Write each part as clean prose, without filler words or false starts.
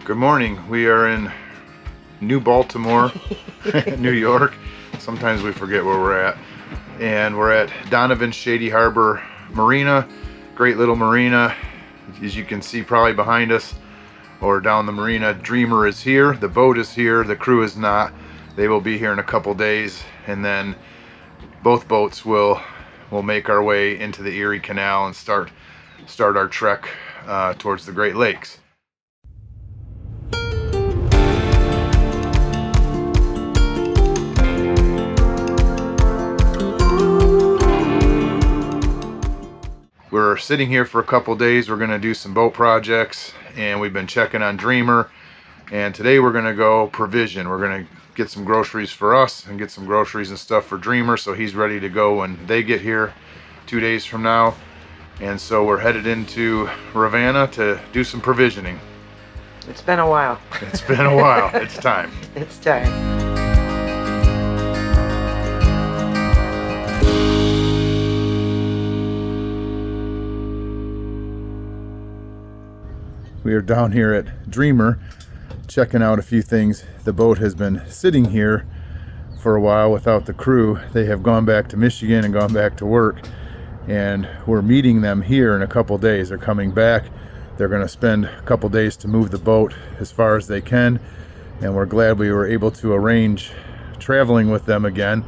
Good morning. We are in New Baltimore, New York. Sometimes we forget where we're at. And we're at Donovan Shady Harbor Marina. Great little marina. As you can see probably behind us or down the marina, Dreamer is here. The boat is here. The crew is not. They will be here in a couple days, and then both boats will make our way into the Erie Canal and start our trek towards the Great Lakes. We're sitting here for a couple days. We're going to do some boat projects, and we've been checking on Dreamer. And today we're going to go provision. We're going to get some groceries for us and get some groceries and stuff for Dreamer, so he's ready to go when they get here 2 days from now. And so we're headed into Ravenna to do some provisioning. It's been a while. It's been a while. It's time. It's time. We are down here at Dreamer checking out a few things. The boat has been sitting here for a while without the crew. They have gone back to Michigan and gone back to work, and we're meeting them here in a couple days. They're coming back. They're going to spend a couple days to move the boat as far as they can, and we're glad we were able to arrange traveling with them again.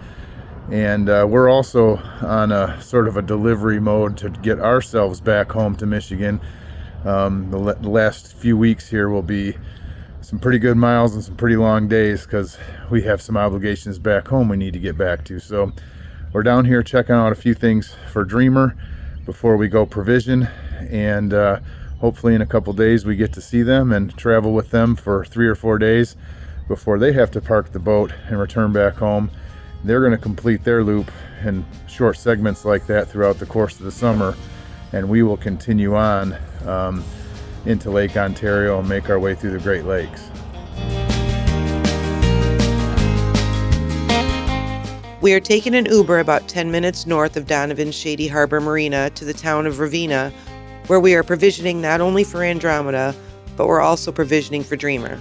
And we're also on a sort of a delivery mode to get ourselves back home to Michigan. The last few weeks here will be some pretty good miles and some pretty long days because we have some obligations back home we need to get back to. So we're down here checking out a few things for Dreamer before we go provision, and hopefully in a couple days we get to see them and travel with them for 3 or 4 days before they have to park the boat and return back home. They're going to complete their loop in short segments like that throughout the course of the summer, and we will continue on into Lake Ontario and make our way through the Great Lakes. We are taking an Uber about 10 minutes north of Donovan's Shady Harbor Marina to the town of Ravenna, where we are provisioning not only for Andromeda, but we're also provisioning for Dreamer.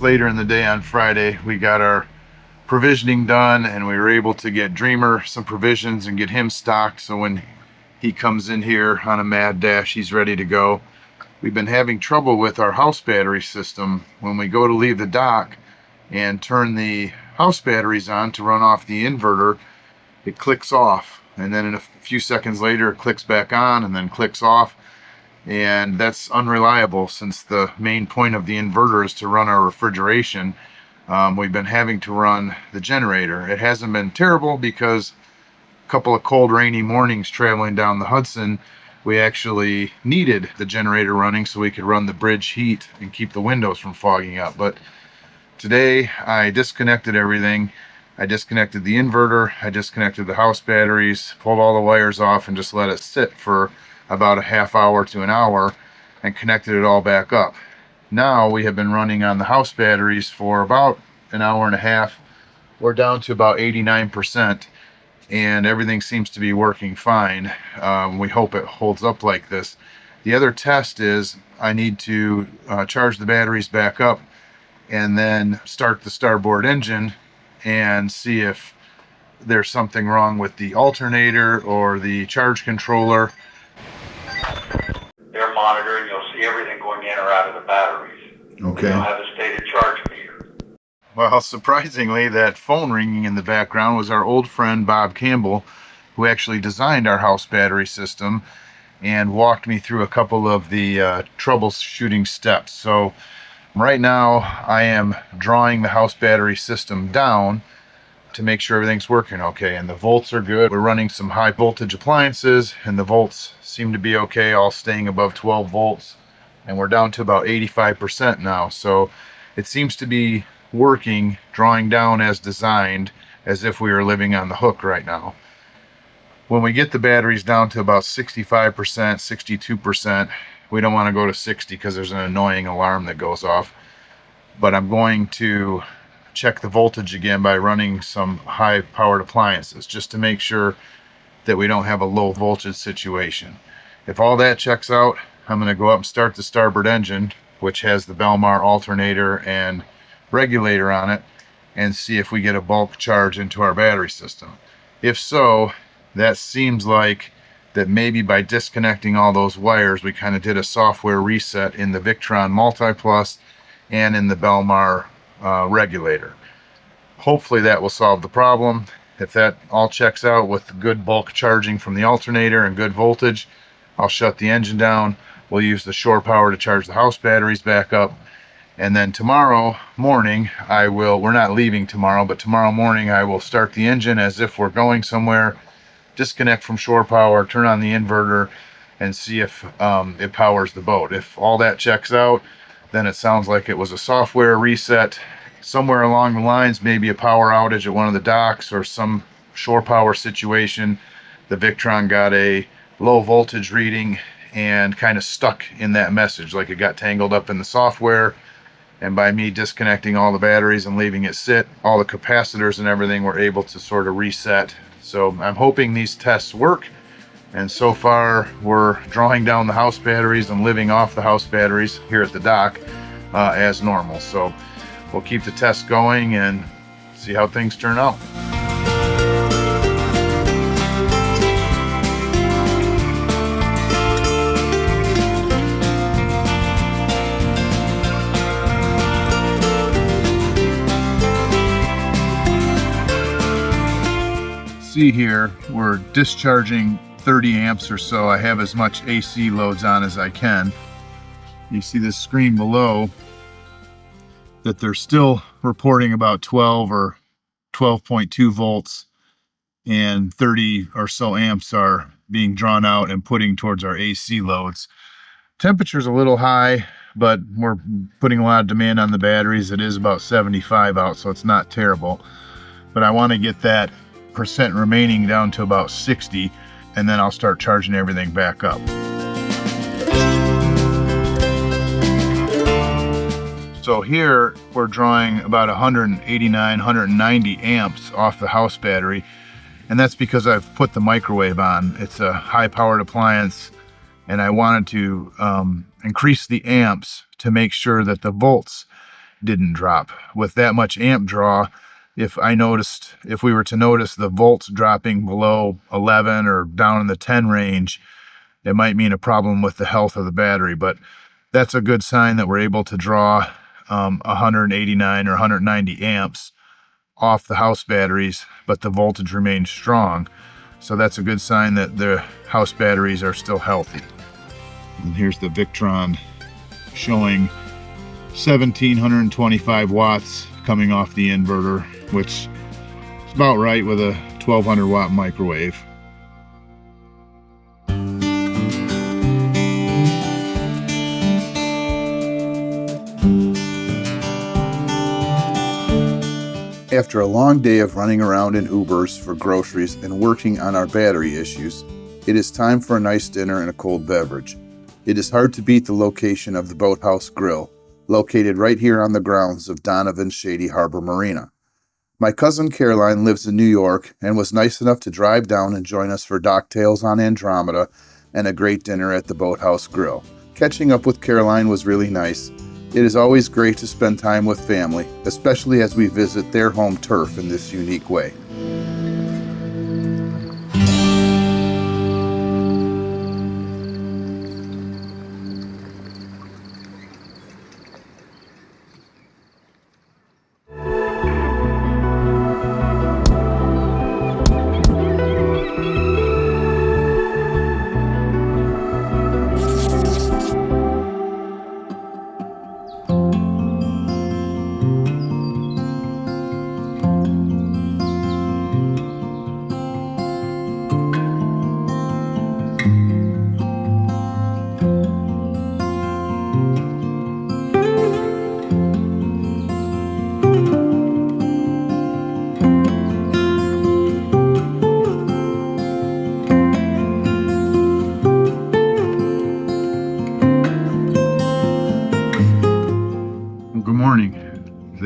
Later in the day on Friday, we got our provisioning done, and we were able to get Dreamer some provisions and get him stocked, so when he comes in here on a mad dash, he's ready to go. We've been having trouble with our house battery system. When we go to leave the dock and turn the house batteries on to run off the inverter, it clicks off, and then in a few seconds later it clicks back on and then clicks off. And that's unreliable, since the main point of the inverter is to run our refrigeration. We've been having to run the generator. It hasn't been terrible because a couple of cold, rainy mornings traveling down the Hudson, we actually needed the generator running so we could run the bridge heat and keep the windows from fogging up. But today I disconnected everything. I disconnected the inverter, I disconnected the house batteries, pulled all the wires off, and just let it sit for about a half hour to an hour and connected it all back up. Now we have been running on the house batteries for about an hour and a half. We're down to about 89%, and everything seems to be working fine. We hope it holds up like this. The other test is I need to charge the batteries back up and then start the starboard engine and see if there's something wrong with the alternator or the charge controller. They're monitoring, you'll see everything going in or out of the batteries. Okay. They'll have a stated charge meter. Well, surprisingly, that phone ringing in the background was our old friend Bob Campbell, who actually designed our house battery system and walked me through a couple of the troubleshooting steps. So right now I am drawing the house battery system down to make sure everything's working okay, and the volts are good. We're running some high voltage appliances, and the volts seem to be okay, all staying above 12 volts, and we're down to about 85% now. So it seems to be working, drawing down as designed, as if we were living on the hook right now. When we get the batteries down to about 65%, 62%, we don't want to go to 60 because there's an annoying alarm that goes off. But I'm going to check the voltage again by running some high powered appliances just to make sure that we don't have a low voltage situation. If all that checks out, I'm going to go up and start the starboard engine, which has the Belmar alternator and regulator on it, and see if we get a bulk charge into our battery system. If so, that seems like that maybe by disconnecting all those wires, we kind of did a software reset in the Victron Multiplus and in the Belmar regulator. Hopefully that will solve the problem. If that all checks out with good bulk charging from the alternator and good voltage, I'll shut the engine down. We'll use the shore power to charge the house batteries back up. And then tomorrow morning, we're not leaving tomorrow, but tomorrow morning I will start the engine as if we're going somewhere, disconnect from shore power, turn on the inverter, and see if it powers the boat. If all that checks out, then it sounds like it was a software reset somewhere along the lines, maybe a power outage at one of the docks or some shore power situation. The Victron got a low voltage reading and kind of stuck in that message, like it got tangled up in the software. And by me disconnecting all the batteries and leaving it sit, all the capacitors and everything were able to sort of reset. So I'm hoping these tests work. And so far, we're drawing down the house batteries and living off the house batteries here at the dock as normal. So we'll keep the test going and see how things turn out. See here, we're discharging 30 amps or so. I have as much AC loads on as I can. You see the screen below that they're still reporting about 12 or 12.2 volts and 30 or so amps are being drawn out and putting towards our AC loads. Temperature's a little high, but we're putting a lot of demand on the batteries. It is about 75 out, so it's not terrible. But I want to get that percent remaining down to about 60, and then I'll start charging everything back up. So here we're drawing about 189, 190 amps off the house battery, and that's because I've put the microwave on. It's a high-powered appliance, and I wanted to increase the amps to make sure that the volts didn't drop. With that much amp draw, if we were to notice the volts dropping below 11 or down in the 10 range, it might mean a problem with the health of the battery. But that's a good sign that we're able to draw 189 or 190 amps off the house batteries, but the voltage remains strong. So that's a good sign that the house batteries are still healthy. And here's the Victron showing 1,725 watts coming off the inverter, which is about right with a 1,200 watt microwave. After a long day of running around in Ubers for groceries and working on our battery issues, it is time for a nice dinner and a cold beverage. It is hard to beat the location of the Boathouse Grill, located right here on the grounds of Donovan Shady Harbor Marina. My cousin Caroline lives in New York and was nice enough to drive down and join us for Docktails on Andromeda and a great dinner at the Boathouse Grill. Catching up with Caroline was really nice. It is always great to spend time with family, especially as we visit their home turf in this unique way.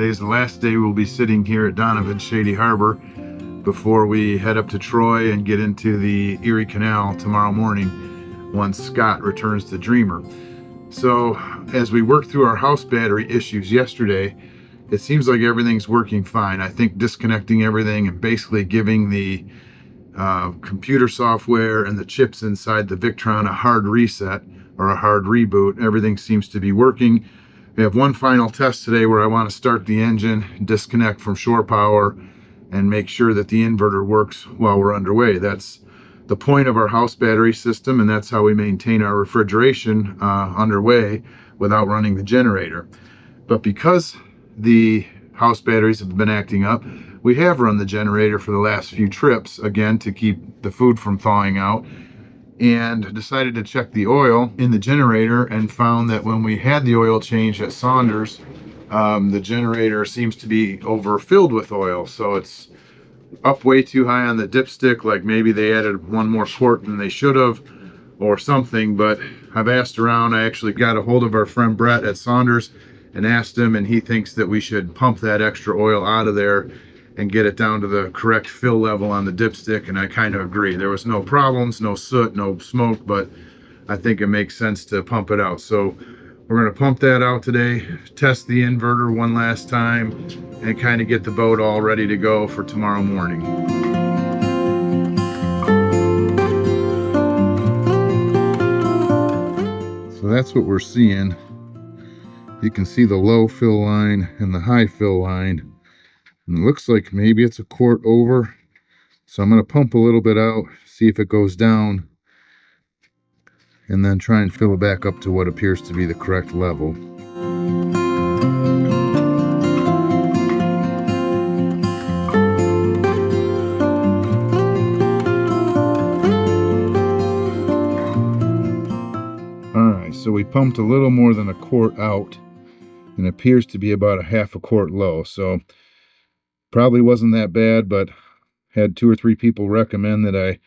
Today's the last day we'll be sitting here at Donovan, Shady Harbor, before we head up to Troy and get into the Erie Canal tomorrow morning once Scott returns to Dreamer. So as we worked through our house battery issues yesterday, it seems like everything's working fine. I think disconnecting everything and basically giving the computer software and the chips inside the Victron a hard reset or a hard reboot, everything seems to be working. We have one final test today where I want to start the engine, disconnect from shore power, and make sure that the inverter works while we're underway. That's the point of our house battery system, and that's how we maintain our refrigeration underway without running the generator. But because the house batteries have been acting up, we have run the generator for the last few trips, again, to keep the food from thawing out, and decided to check the oil in the generator and found that when we had the oil change at Saunders, the generator seems to be overfilled with oil. So it's up way too high on the dipstick, like maybe they added one more quart than they should have or something. But I've asked around. I actually got a hold of our friend Brett at Saunders and asked him, and he thinks that we should pump that extra oil out of there and get it down to the correct fill level on the dipstick. And I kind of agree. There was no problems, no soot, no smoke, but I think it makes sense to pump it out. So we're going to pump that out today, test the inverter one last time, and kind of get the boat all ready to go for tomorrow morning. So that's what we're seeing. You can see the low fill line and the high fill line. And it looks like maybe it's a quart over. So I'm going to pump a little bit out, see if it goes down, and then try and fill it back up to what appears to be the correct level. Alright, so we pumped a little more than a quart out, and it appears to be about a half a quart low. So probably wasn't that bad, but had 2 or 3 people recommend that I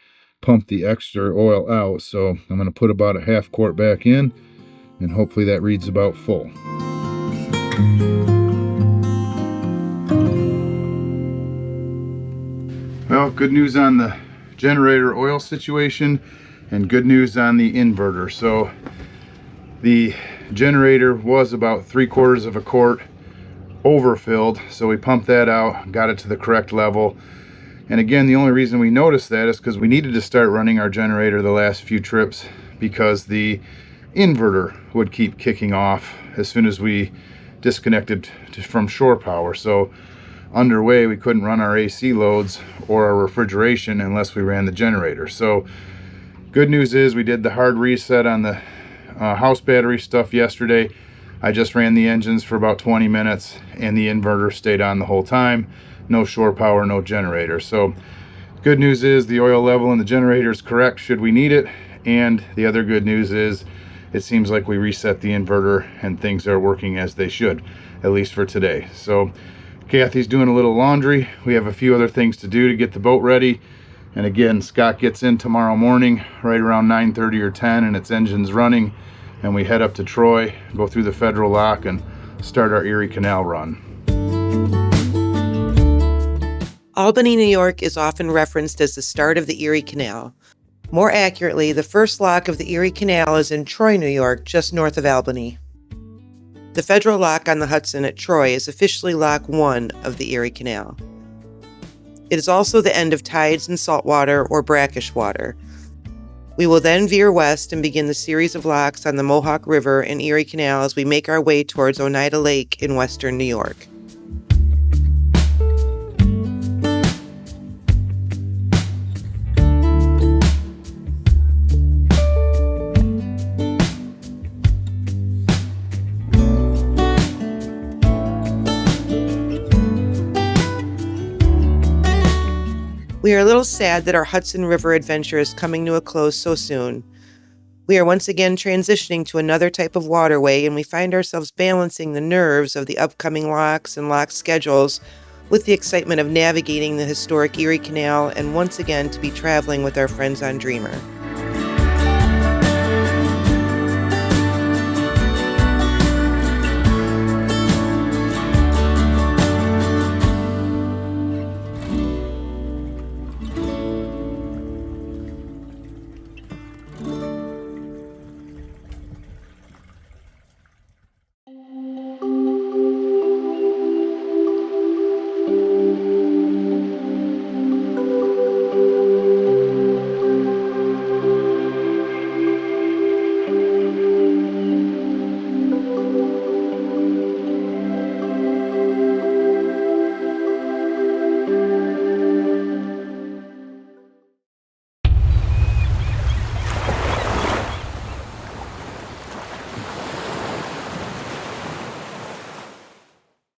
pump the extra oil out. So I'm going to put about a half quart back in, and hopefully that reads about full. Well, good news on the generator oil situation and good news on the inverter. So the generator was about 3/4 of a quart overfilled, so we pumped that out, got it to the correct level. And again, the only reason we noticed that is because we needed to start running our generator the last few trips because the inverter would keep kicking off as soon as we disconnected from shore power. So underway, we couldn't run our AC loads or our refrigeration unless we ran the generator. So good news is we did the hard reset on the house battery stuff yesterday. I just ran the engines for about 20 minutes and the inverter stayed on the whole time. No shore power, no generator. So good news is the oil level in the generator is correct should we need it. And the other good news is it seems like we reset the inverter and things are working as they should, at least for today. So Kathy's doing a little laundry. We have a few other things to do to get the boat ready. And again, Scott gets in tomorrow morning right around 9:30 or 10 and its engine's running. And we head up to Troy, go through the federal lock and start our Erie Canal run. Albany, New York is often referenced as the start of the Erie Canal. More accurately, the first lock of the Erie Canal is in Troy, New York, just north of Albany. The federal lock on the Hudson at Troy is officially Lock 1 of the Erie Canal. It is also the end of tides and saltwater or brackish water. We will then veer west and begin the series of locks on the Mohawk River and Erie Canal as we make our way towards Oneida Lake in western New York. We are a little sad that our Hudson River adventure is coming to a close so soon. We are once again transitioning to another type of waterway, and we find ourselves balancing the nerves of the upcoming locks and lock schedules with the excitement of navigating the historic Erie Canal and once again to be traveling with our friends on Dreamer.